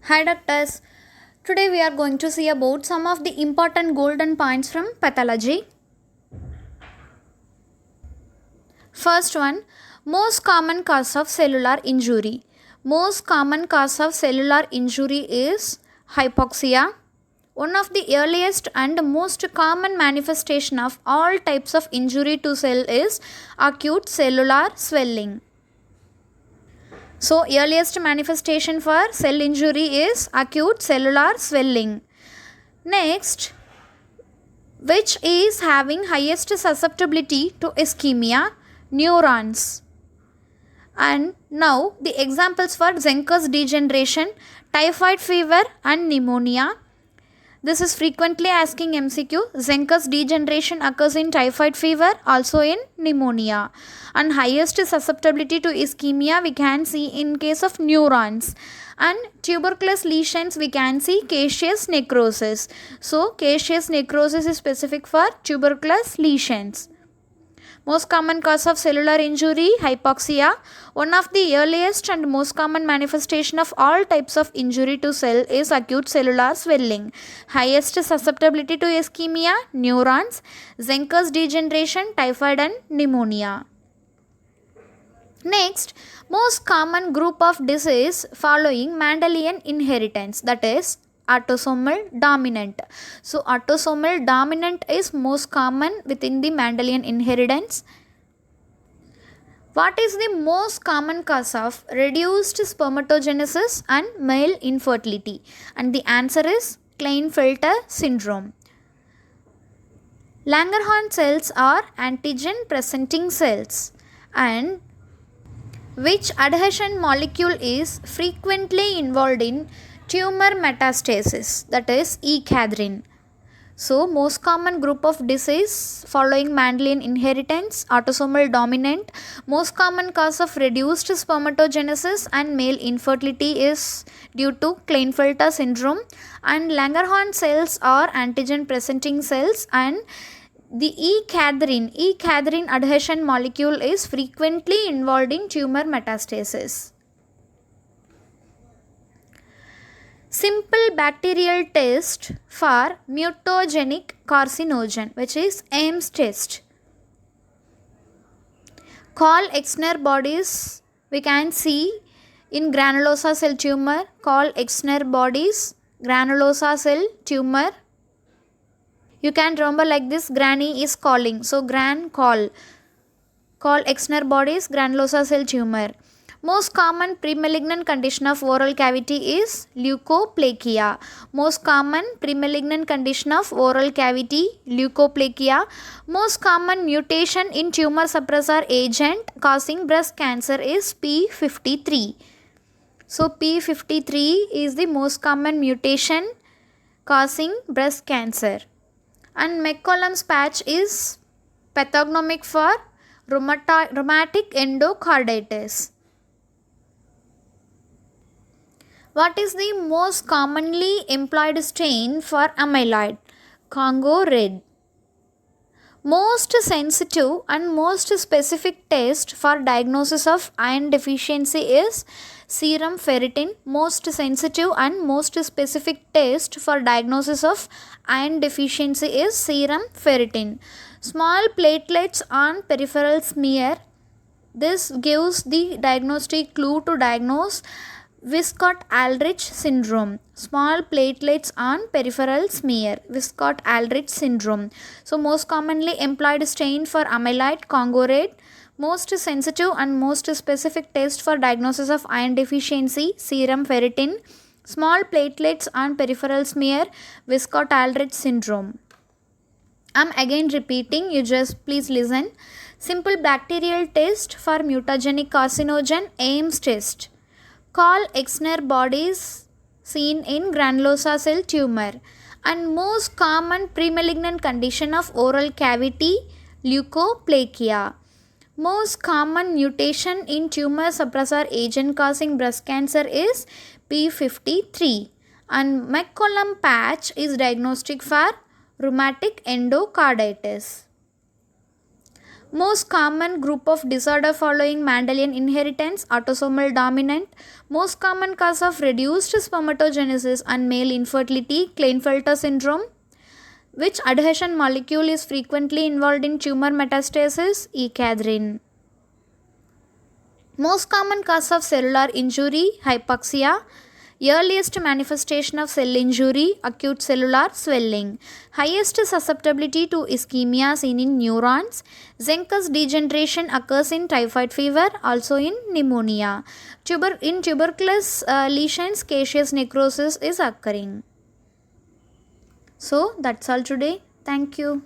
Hi doctors. Today we are going to see about some of the important golden points from pathology. First one, most common cause of cellular injury. Most common cause of cellular injury is hypoxia. One of the earliest and most common manifestation of all types of injury to cell is acute cellular swelling. So, earliest manifestation for cell injury is acute cellular swelling. Next, which is having highest susceptibility to ischemia? Neurons. And now the examples for Zenker's degeneration, typhoid fever and pneumonia. This is frequently asking MCQ. Zenker's degeneration occurs in typhoid fever, also in pneumonia. And highest susceptibility to ischemia we can see in case of neurons. And tuberculous lesions we can see caseous necrosis. So, caseous necrosis is specific for tuberculous lesions. Most common cause of cellular injury, hypoxia. One of the earliest and most common manifestation of all types of injury to cell is acute cellular swelling. Highest susceptibility to ischemia, neurons. Zenker's degeneration, typhoid and pneumonia. Next, most common group of disease following Mendelian inheritance, that is autosomal dominant. So, autosomal dominant is most common within the Mendelian inheritance. What is the most common cause of reduced spermatogenesis and male infertility? And the answer is Klinefelter syndrome. Langerhans cells are antigen presenting cells. And which adhesion molecule is frequently involved in tumor metastasis, that is E-cadherin. So, most common group of disease following Mendelian inheritance, autosomal dominant. Most common cause of reduced spermatogenesis and male infertility is due to Klinefelter syndrome. And Langerhans cells are antigen presenting cells, and the E-cadherin adhesion molecule is frequently involved in tumor metastasis. Simple bacterial test for mutagenic carcinogen, which is AIIMS test. Call-Exner bodies we can see in granulosa cell tumor. Call-Exner bodies, granulosa cell tumor. You can remember like this, granny is calling. So, gran call. Call-Exner bodies, granulosa cell tumor. Most common premalignant condition of oral cavity is leukoplakia. Most common premalignant condition of oral cavity, leukoplakia. Most common mutation in tumor suppressor agent causing breast cancer is P53. So, P53 is the most common mutation causing breast cancer. And McCollum's patch is pathognomic for rheumatic endocarditis. What is the most commonly employed stain for amyloid? Congo red. Most sensitive and most specific test for diagnosis of iron deficiency is serum ferritin. Most sensitive and most specific test for diagnosis of iron deficiency is serum ferritin. Small platelets on peripheral smear. This gives the diagnostic clue to diagnose Wiskott-Aldrich syndrome. Small platelets on peripheral smear, Wiskott-Aldrich syndrome. So, most commonly employed stain for amyloid, Congo red. Most sensitive and most specific test for diagnosis of iron deficiency, serum ferritin. Small platelets on peripheral smear, Wiskott-Aldrich syndrome. I am again repeating, you just please listen. Simple bacterial test for mutagenic carcinogen, AIIMS test. Call-Exner bodies seen in granulosa cell tumor. And most common premalignant condition of oral cavity, leukoplakia. Most common mutation in tumor suppressor agent causing breast cancer is P53. And McCollum patch is diagnostic for rheumatic endocarditis. Most common group of disorder following Mendelian inheritance, autosomal dominant. Most common cause of reduced spermatogenesis and male infertility, Klinefelter syndrome. Which adhesion molecule is frequently involved in tumor metastasis? E-cadherin. Most common cause of cellular injury, hypoxia. Earliest manifestation of cell injury, acute cellular swelling. Highest susceptibility to ischemia seen in neurons. Zenkus degeneration occurs in typhoid fever, also in pneumonia. In tuberculous lesions, caseous necrosis is occurring. So that's all today. Thank you.